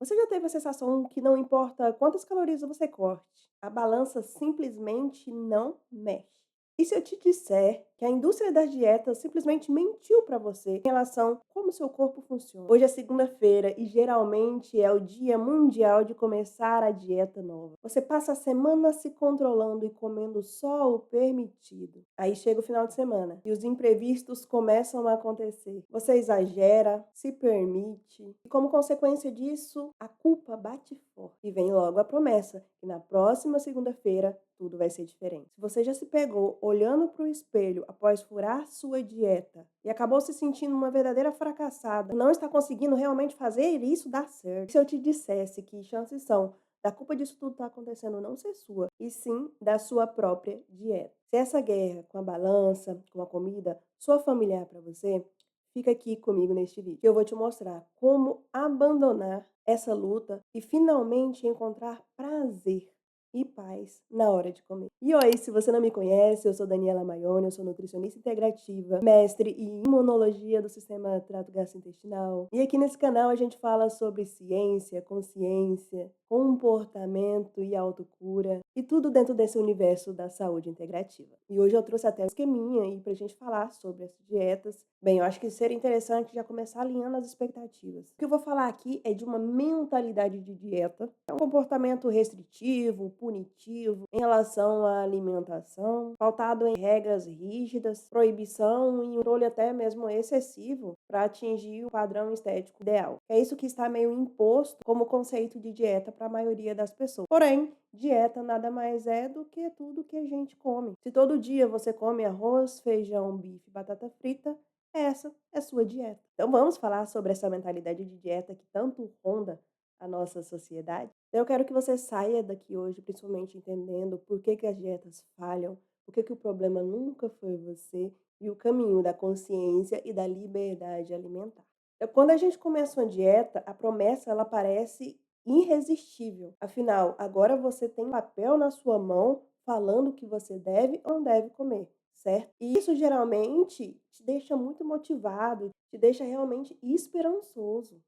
Você já teve a sensação que não importa quantas calorias você corte, a balança simplesmente não mexe? E se eu te disser que a indústria das dietas simplesmente mentiu para você em relação a como seu corpo funciona? Hoje é segunda-feira e geralmente é o dia mundial de começar a dieta nova. Você passa a semana se controlando e comendo só o permitido. Aí chega o final de semana e os imprevistos começam a acontecer. Você exagera, se permite e como consequência disso, a culpa bate forte. E vem logo a promessa que na próxima segunda-feira tudo vai ser diferente. Se você já se pegou olhando para o espelho após furar sua dieta e acabou se sentindo uma verdadeira fracassada, não está conseguindo realmente fazer isso dar certo. Se eu te dissesse que chances são da culpa disso tudo estar acontecendo não ser sua, e sim da sua própria dieta. Se essa guerra com a balança, com a comida, soa familiar para você, fica aqui comigo neste vídeo. Eu vou te mostrar como abandonar essa luta e finalmente encontrar prazer e paz na hora de comer. E oi, se você não me conhece, eu sou Daniela Maione, eu sou nutricionista integrativa, mestre em imunologia do sistema trato gastrointestinal. E aqui nesse canal a gente fala sobre ciência, consciência, comportamento e autocura e tudo dentro desse universo da saúde integrativa. E hoje eu trouxe até um esqueminha aí pra gente falar sobre as dietas. Bem, eu acho que seria interessante já começar alinhando as expectativas. O que eu vou falar aqui é de uma mentalidade de dieta, é um comportamento restritivo, punitivo em relação à alimentação, pautado em regras rígidas, proibição e um controle até mesmo excessivo para atingir o padrão estético ideal. É isso que está meio imposto como conceito de dieta para a maioria das pessoas. Porém, dieta nada mais é do que tudo que a gente come. Se todo dia você come arroz, feijão, bife, batata frita, essa é sua dieta. Então vamos falar sobre essa mentalidade de dieta que tanto ronda a nossa sociedade. Então, eu quero que você saia daqui hoje, principalmente entendendo por que que as dietas falham, por que que o problema nunca foi você e o caminho da consciência e da liberdade alimentar. Então, quando a gente começa uma dieta, a promessa ela parece irresistível. Afinal, agora você tem um papel na sua mão falando o que você deve ou não deve comer, certo? E isso geralmente te deixa muito motivado, te deixa realmente esperançoso.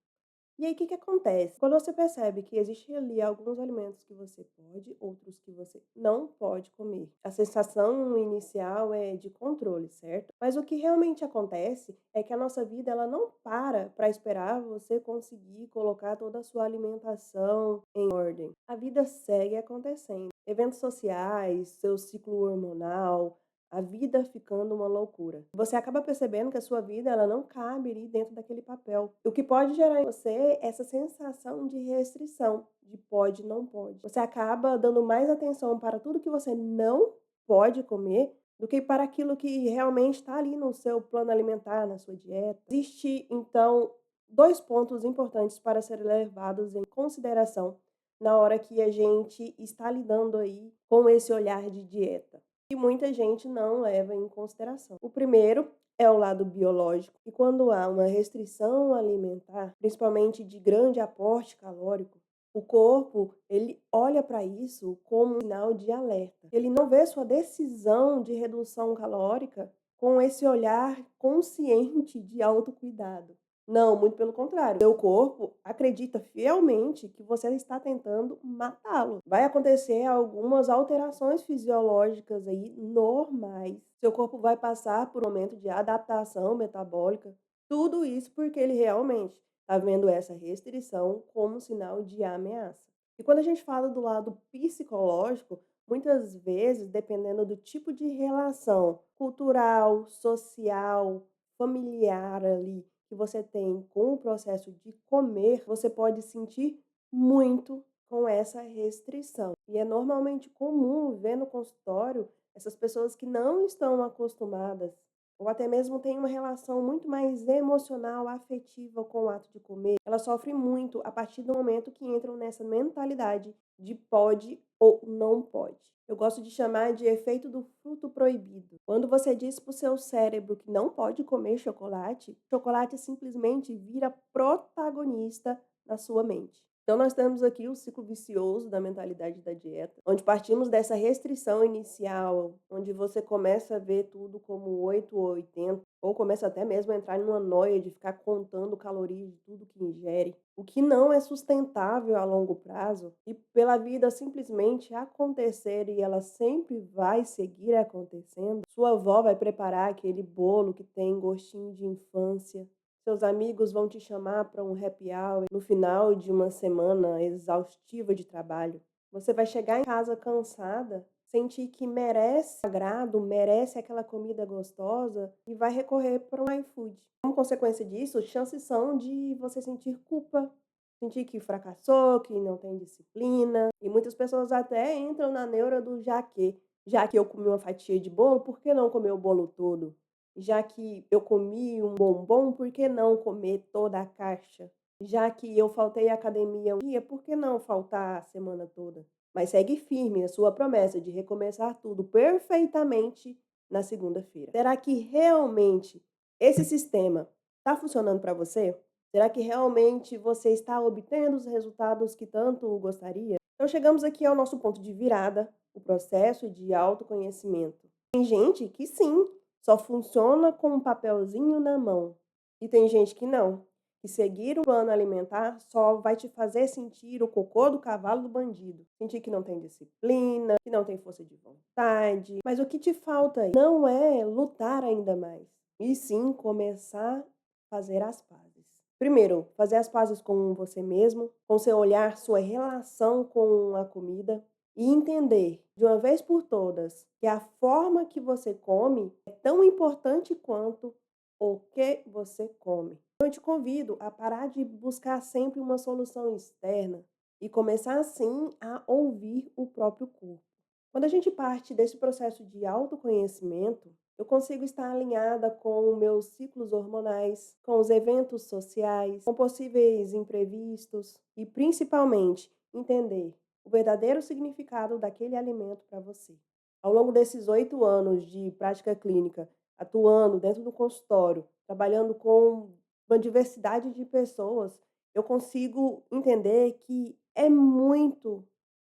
E aí, o que que acontece? Quando você percebe que existe ali alguns alimentos que você pode, outros que você não pode comer, a sensação inicial é de controle, certo? Mas o que realmente acontece é que a nossa vida ela não para esperar você conseguir colocar toda a sua alimentação em ordem. A vida segue acontecendo. Eventos sociais, seu ciclo hormonal, a vida ficando uma loucura. Você acaba percebendo que a sua vida ela não cabe ali dentro daquele papel. O que pode gerar em você é essa sensação de restrição, de pode, não pode. Você acaba dando mais atenção para tudo que você não pode comer do que para aquilo que realmente está ali no seu plano alimentar, na sua dieta. Existe, então, dois pontos importantes para serem levados em consideração na hora que a gente está lidando aí com esse olhar de dieta que muita gente não leva em consideração. O primeiro é o lado biológico, e quando há uma restrição alimentar, principalmente de grande aporte calórico, o corpo, ele olha para isso como um sinal de alerta. Ele não vê sua decisão de redução calórica com esse olhar consciente de autocuidado. Não, muito pelo contrário. Seu corpo acredita fielmente que você está tentando matá-lo. Vai acontecer algumas alterações fisiológicas aí normais. Seu corpo vai passar por um momento de adaptação metabólica. Tudo isso porque ele realmente está vendo essa restrição como sinal de ameaça. E quando a gente fala do lado psicológico, muitas vezes, dependendo do tipo de relação cultural, social, familiar ali que você tem com o processo de comer, você pode sentir muito com essa restrição. E é normalmente comum ver no consultório essas pessoas que não estão acostumadas ou até mesmo têm uma relação muito mais emocional, afetiva com o ato de comer, elas sofrem muito a partir do momento que entram nessa mentalidade de pode ou não pode. Eu gosto de chamar de efeito do fruto proibido. Quando você diz para o seu cérebro que não pode comer chocolate, chocolate simplesmente vira protagonista na sua mente. Então, nós temos aqui o ciclo vicioso da mentalidade da dieta, onde partimos dessa restrição inicial, onde você começa a ver tudo como 8 ou 80, ou começa até mesmo a entrar numa noia de ficar contando calorias de tudo que ingere, o que não é sustentável a longo prazo, e pela vida simplesmente acontecer e ela sempre vai seguir acontecendo. Sua avó vai preparar aquele bolo que tem gostinho de infância, seus amigos vão te chamar para um happy hour no final de uma semana exaustiva de trabalho. Você vai chegar em casa cansada, sentir que merece agrado, merece aquela comida gostosa e vai recorrer para um iFood. Como consequência disso, chances são de você sentir culpa, sentir que fracassou, que não tem disciplina. E muitas pessoas até entram na neura do já que. Já que eu comi uma fatia de bolo, por que não comer o bolo todo? Já que eu comi um bombom, por que não comer toda a caixa? Já que eu faltei à academia um dia, por que não faltar a semana toda? Mas segue firme a sua promessa de recomeçar tudo perfeitamente na segunda-feira. Será que realmente esse sistema está funcionando para você? Será que realmente você está obtendo os resultados que tanto gostaria? Então chegamos aqui ao nosso ponto de virada, o processo de autoconhecimento. Tem gente que sim, só funciona com um papelzinho na mão. E tem gente que não, que seguir um plano alimentar só vai te fazer sentir o cocô do cavalo do bandido. Sentir que não tem disciplina, que não tem força de vontade. Mas o que te falta aí não é lutar ainda mais, e sim começar a fazer as pazes. Primeiro, fazer as pazes com você mesmo, com seu olhar, sua relação com a comida e entender de uma vez por todas que a forma que você come é tão importante quanto o que você come. Eu te convido a parar de buscar sempre uma solução externa e começar assim a ouvir o próprio corpo. Quando a gente parte desse processo de autoconhecimento, eu consigo estar alinhada com os meus ciclos hormonais, com os eventos sociais, com possíveis imprevistos e principalmente entender o verdadeiro significado daquele alimento para você. Ao longo desses 8 anos de prática clínica, atuando dentro do consultório, trabalhando com uma diversidade de pessoas, eu consigo entender que é muito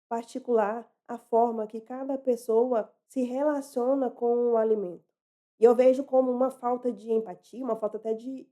particular a forma que cada pessoa se relaciona com o alimento. E eu vejo como uma falta de empatia, uma falta até de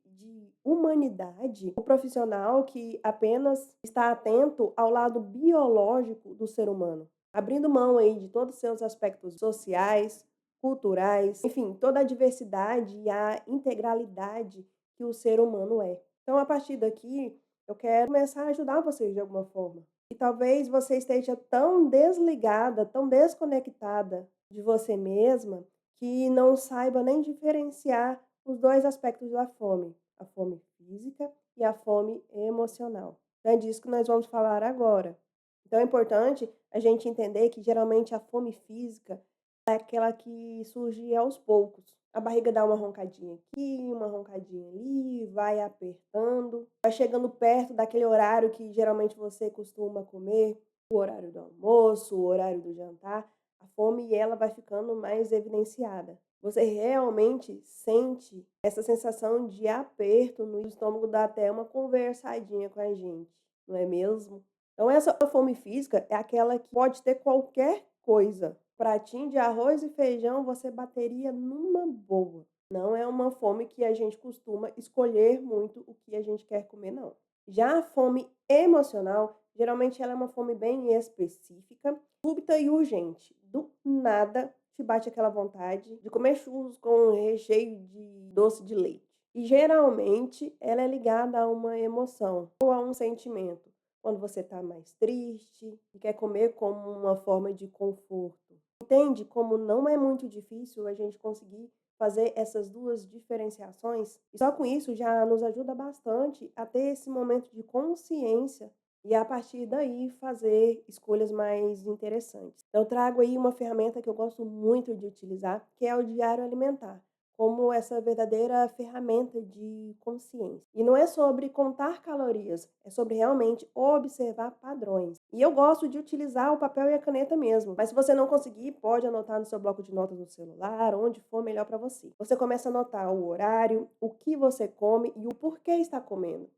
humanidade, o profissional que apenas está atento ao lado biológico do ser humano, abrindo mão aí de todos os seus aspectos sociais, culturais, enfim, toda a diversidade e a integralidade que o ser humano é. Então, a partir daqui, eu quero começar a ajudar vocês de alguma forma. E talvez você esteja tão desligada, tão desconectada de você mesma, que não saiba nem diferenciar os 2 aspectos da fome, a fome física e a fome emocional. Então é disso que nós vamos falar agora. Então é importante a gente entender que geralmente a fome física é aquela que surge aos poucos. A barriga dá uma roncadinha aqui, uma roncadinha ali, vai apertando, vai chegando perto daquele horário que geralmente você costuma comer, o horário do almoço, o horário do jantar, a fome ela vai ficando mais evidenciada. Você realmente sente essa sensação de aperto no estômago, dá até uma conversadinha com a gente, não é mesmo? Então essa fome física é aquela que pode ter qualquer coisa. Pratinho de arroz e feijão você bateria numa boa. Não é uma fome que a gente costuma escolher muito o que a gente quer comer, não. Já a fome emocional, geralmente ela é uma fome bem específica, súbita e urgente. Do nada te bate aquela vontade de comer churros com recheio de doce de leite. E geralmente ela é ligada a uma emoção ou a um sentimento. Quando você está mais triste e quer comer como uma forma de conforto. Entende como não é muito difícil a gente conseguir fazer essas 2 diferenciações? E só com isso já nos ajuda bastante a ter esse momento de consciência e a partir daí fazer escolhas mais interessantes. Eu trago aí uma ferramenta que eu gosto muito de utilizar, que é o diário alimentar, como essa verdadeira ferramenta de consciência. E não é sobre contar calorias, é sobre realmente observar padrões. E eu gosto de utilizar o papel e a caneta mesmo, mas se você não conseguir, pode anotar no seu bloco de notas no celular, onde for melhor para você. Você começa a anotar o horário, o que você come e o porquê está comendo.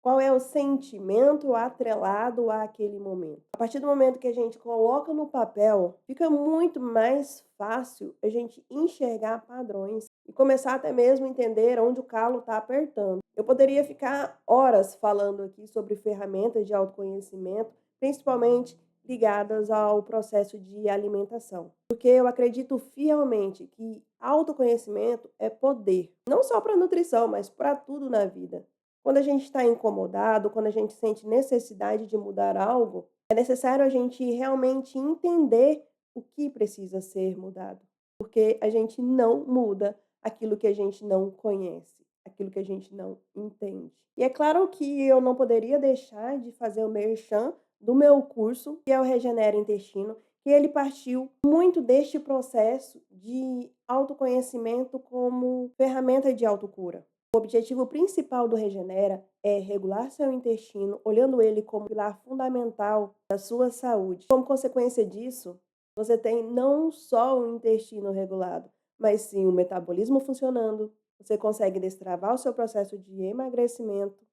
Qual é o sentimento atrelado àquele momento? A partir do momento que a gente coloca no papel, fica muito mais fácil a gente enxergar padrões e começar até mesmo a entender onde o calo está apertando. Eu poderia ficar horas falando aqui sobre ferramentas de autoconhecimento, principalmente ligadas ao processo de alimentação, porque eu acredito fielmente que autoconhecimento é poder, não só para nutrição, mas para tudo na vida. Quando a gente está incomodado, quando a gente sente necessidade de mudar algo, é necessário a gente realmente entender o que precisa ser mudado, porque a gente não muda aquilo que a gente não conhece, aquilo que a gente não entende. E é claro que eu não poderia deixar de fazer o merchan do meu curso, que é o Regenera Intestino, que ele partiu muito deste processo de autoconhecimento como ferramenta de autocura. O objetivo principal do Regenera é regular seu intestino, olhando ele como pilar fundamental da sua saúde. Como consequência disso, você tem não só o intestino regulado, mas sim o metabolismo funcionando. Você consegue destravar o seu processo de emagrecimento,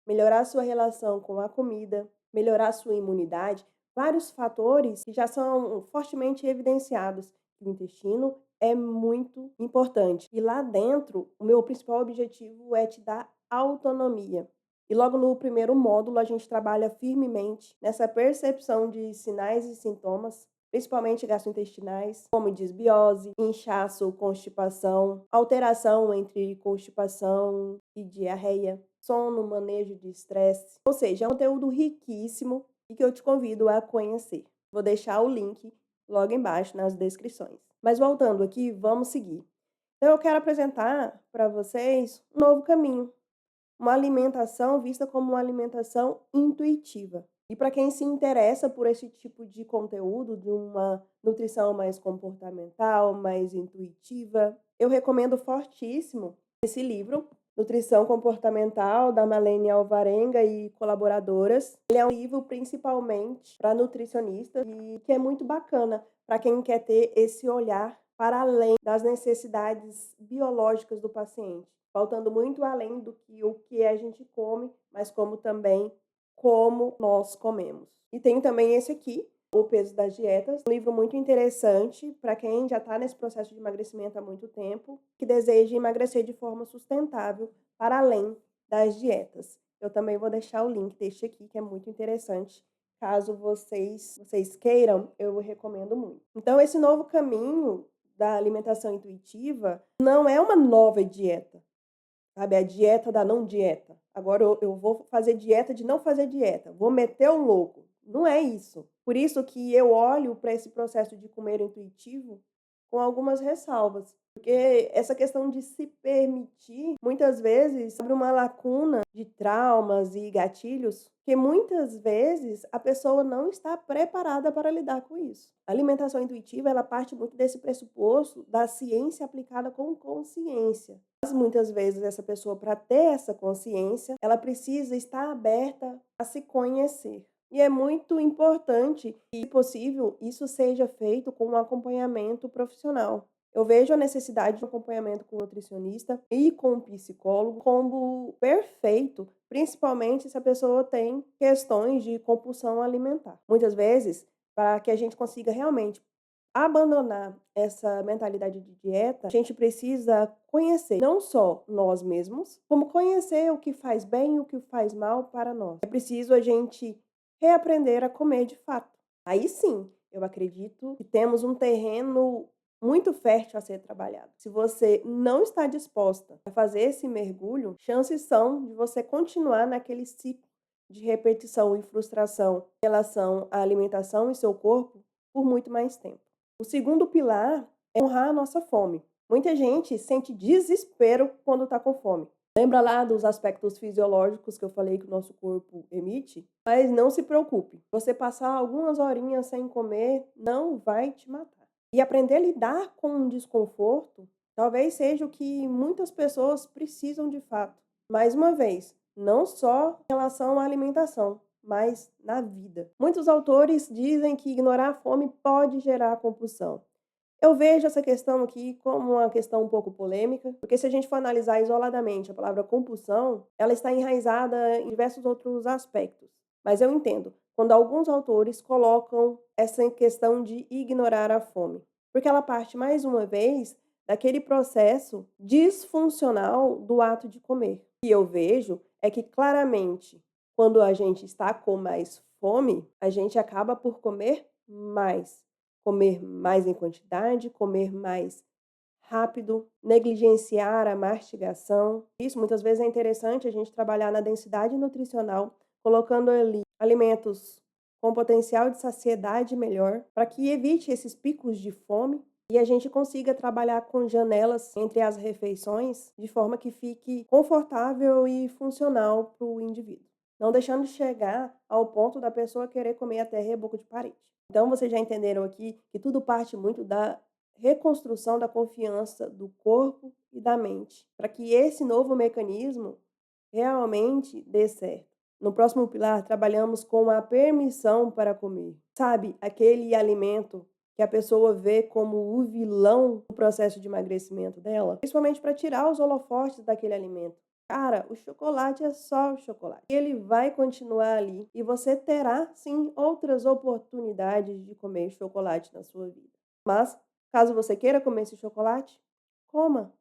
melhorar sua relação com a comida, melhorar sua imunidade, vários fatores que já são fortemente evidenciados. O intestino é muito importante. E lá dentro, o meu principal objetivo é te dar autonomia. E logo no primeiro módulo, a gente trabalha firmemente nessa percepção de sinais e sintomas, principalmente gastrointestinais, como disbiose, inchaço, constipação, alteração entre constipação e diarreia, sono, manejo de estresse. Ou seja, é um conteúdo riquíssimo e que eu te convido a conhecer. Vou deixar o link logo embaixo nas descrições. Mas voltando aqui, vamos seguir. Então eu quero apresentar para vocês um novo caminho, uma alimentação vista como uma alimentação intuitiva. E para quem se interessa por esse tipo de conteúdo, de uma nutrição mais comportamental, mais intuitiva, eu recomendo fortíssimo esse livro, Nutrição Comportamental, da Malene Alvarenga e colaboradoras. Ele é um livro principalmente para nutricionistas e que é muito bacana para quem quer ter esse olhar para além das necessidades biológicas do paciente, faltando muito além do que o que a gente come, mas como também como nós comemos. E tem também esse aqui, O Peso das Dietas, um livro muito interessante para quem já está nesse processo de emagrecimento há muito tempo, que deseja emagrecer de forma sustentável para além das dietas. Eu também vou deixar o link deste aqui, que é muito interessante. Caso vocês queiram, eu recomendo muito. Então, esse novo caminho da alimentação intuitiva não é uma nova dieta, sabe? É a dieta da não dieta. Agora eu vou fazer dieta de não fazer dieta, vou meter o louco. Não é isso. Por isso que eu olho para esse processo de comer intuitivo com algumas ressalvas. Porque essa questão de se permitir, muitas vezes, abre uma lacuna de traumas e gatilhos, que muitas vezes a pessoa não está preparada para lidar com isso. A alimentação intuitiva, ela parte muito desse pressuposto da ciência aplicada com consciência. Mas muitas vezes essa pessoa, para ter essa consciência, ela precisa estar aberta a se conhecer. E é muito importante que, se possível, isso seja feito com um acompanhamento profissional. Eu vejo a necessidade de um acompanhamento com o nutricionista e com o psicólogo como perfeito, principalmente se a pessoa tem questões de compulsão alimentar. Muitas vezes, para que a gente consiga realmente abandonar essa mentalidade de dieta, a gente precisa conhecer não só nós mesmos, como conhecer o que faz bem e o que faz mal para nós. É preciso a gente reaprender a comer de fato. Aí sim, eu acredito que temos um terreno muito fértil a ser trabalhado. Se você não está disposta a fazer esse mergulho, chances são de você continuar naquele ciclo de repetição e frustração em relação à alimentação e seu corpo por muito mais tempo. O segundo pilar é honrar a nossa fome. Muita gente sente desespero quando está com fome. Lembra lá dos aspectos fisiológicos que eu falei que o nosso corpo emite? Mas não se preocupe, você passar algumas horinhas sem comer não vai te matar. E aprender a lidar com o desconforto talvez seja o que muitas pessoas precisam de fato. Mais uma vez, não só em relação à alimentação, mas na vida. Muitos autores dizem que ignorar a fome pode gerar compulsão. Eu vejo essa questão aqui como uma questão um pouco polêmica, porque se a gente for analisar isoladamente a palavra compulsão, ela está enraizada em diversos outros aspectos. Mas eu entendo quando alguns autores colocam essa questão de ignorar a fome, porque ela parte mais uma vez daquele processo disfuncional do ato de comer. E eu vejo é que claramente quando a gente está com mais fome, a gente acaba por comer mais em quantidade, comer mais rápido, negligenciar a mastigação. Isso muitas vezes é interessante a gente trabalhar na densidade nutricional, colocando ali alimentos com potencial de saciedade melhor, para que evite esses picos de fome e a gente consiga trabalhar com janelas entre as refeições de forma que fique confortável e funcional para o indivíduo, não deixando de chegar ao ponto da pessoa querer comer até reboco de parede. Então, vocês já entenderam aqui que tudo parte muito da reconstrução da confiança do corpo e da mente, para que esse novo mecanismo realmente dê certo. No próximo pilar, trabalhamos com a permissão para comer. Sabe, aquele alimento que a pessoa vê como o vilão do processo de emagrecimento dela, principalmente para tirar os holofotes daquele alimento. Cara, o chocolate é só o chocolate. Ele vai continuar ali e você terá sim outras oportunidades de comer chocolate na sua vida. Mas, caso você queira comer esse chocolate, coma.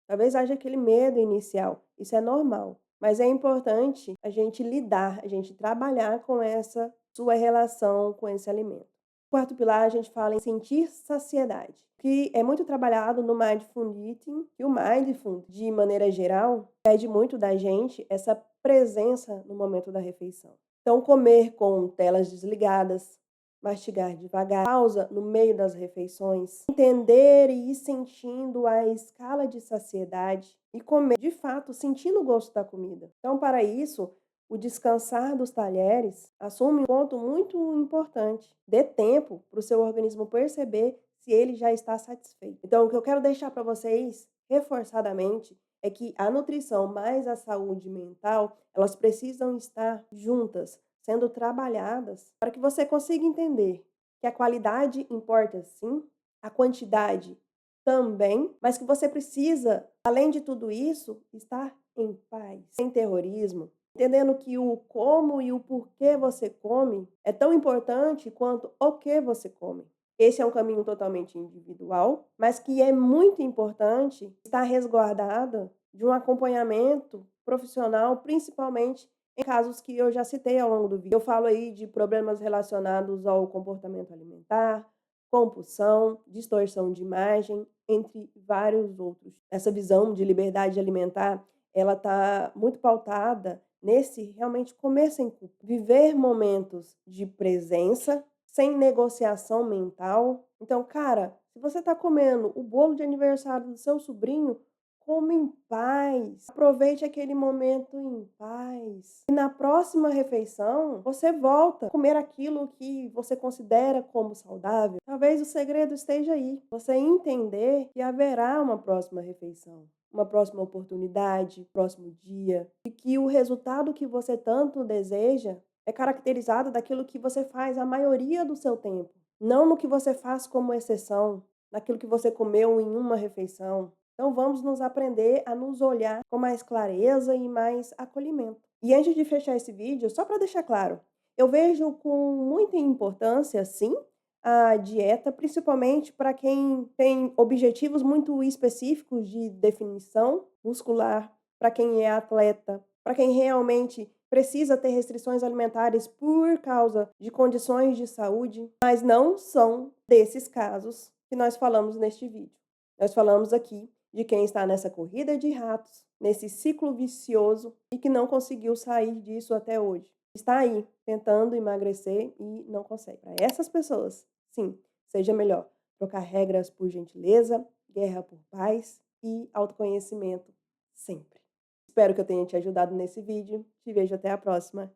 Talvez haja aquele medo inicial, isso é normal, mas é importante a gente lidar, a gente trabalhar com essa sua relação com esse alimento. Quarto pilar, a gente fala em sentir saciedade, que é muito trabalhado no Mindful Eating, e o Mindful, de maneira geral, pede muito da gente essa presença no momento da refeição. Então, comer com telas desligadas, mastigar devagar, pausa no meio das refeições, entender e ir sentindo a escala de saciedade e comer de fato sentindo o gosto da comida. Então, para isso, o descansar dos talheres assume um ponto muito importante. Dê tempo para o seu organismo perceber se ele já está satisfeito. Então, o que eu quero deixar para vocês, reforçadamente, é que a nutrição mais a saúde mental, elas precisam estar juntas, sendo trabalhadas, para que você consiga entender que a qualidade importa sim, a quantidade também, mas que você precisa, além de tudo isso, estar em paz, sem terrorismo, entendendo que o como e o porquê você come é tão importante quanto o que você come. Esse é um caminho totalmente individual, mas que é muito importante estar resguardada de um acompanhamento profissional, principalmente em casos que eu já citei ao longo do vídeo. Eu falo aí de problemas relacionados ao comportamento alimentar, compulsão, distorção de imagem, entre vários outros. Essa visão de liberdade alimentar, ela está muito pautada nesse realmente comer sem culpa, viver momentos de presença, sem negociação mental. Então, cara, se você está comendo o bolo de aniversário do seu sobrinho, coma em paz, aproveite aquele momento em paz. E na próxima refeição, você volta a comer aquilo que você considera como saudável. Talvez o segredo esteja aí, você entender que haverá uma próxima refeição, uma próxima oportunidade, próximo dia, e que o resultado que você tanto deseja é caracterizado daquilo que você faz a maioria do seu tempo, não no que você faz como exceção, naquilo que você comeu em uma refeição. Então vamos nos aprender a nos olhar com mais clareza e mais acolhimento. E antes de fechar esse vídeo, só para deixar claro, eu vejo com muita importância, sim, a dieta, principalmente para quem tem objetivos muito específicos de definição muscular, para quem é atleta, para quem realmente precisa ter restrições alimentares por causa de condições de saúde, mas não são desses casos que nós falamos neste vídeo. Nós falamos aqui de quem está nessa corrida de ratos, nesse ciclo vicioso e que não conseguiu sair disso até hoje. Está aí tentando emagrecer e não consegue. Para essas pessoas, sim, seja melhor trocar regras por gentileza, guerra por paz e autoconhecimento sempre. Espero que eu tenha te ajudado nesse vídeo. Te vejo até a próxima.